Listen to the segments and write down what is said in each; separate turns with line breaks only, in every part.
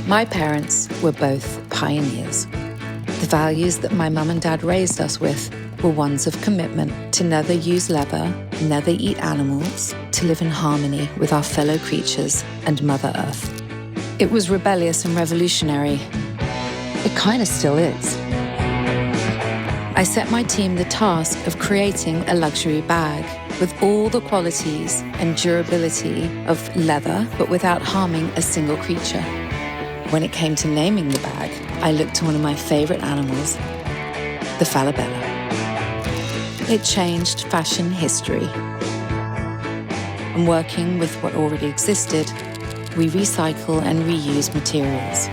My parents were both pioneers. The values that my mum and dad raised us with were ones of commitment to never use leather, never eat animals, to live in harmony with our fellow creatures and Mother Earth. It was rebellious and revolutionary. It kind of still is. I set my team the task of creating a luxury bag with all the qualities and durability of leather, but without harming a single creature. When it came to naming the bag, I looked to one of my favorite animals, the falabella. It changed fashion history. And working with what already existed, we recycle and reuse materials.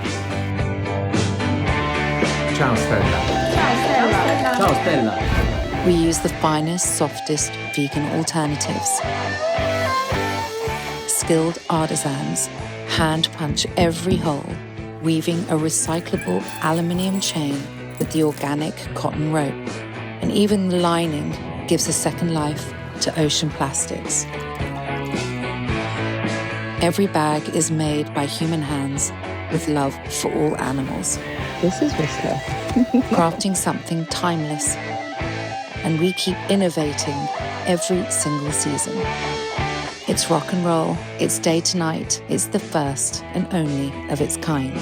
Ciao Stella. Ciao Stella.
We use the finest, softest vegan alternatives. Skilled artisans hand punch every hole, weaving a recyclable aluminium chain with the organic cotton rope. And even the lining gives a second life to ocean plastics. Every bag is made by human hands with love for all animals.
This is Whistler.
Crafting something timeless. And we keep innovating every single season. It's rock and roll, it's day to night, it's the first and only of its kind.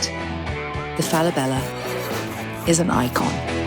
The falabella is an icon.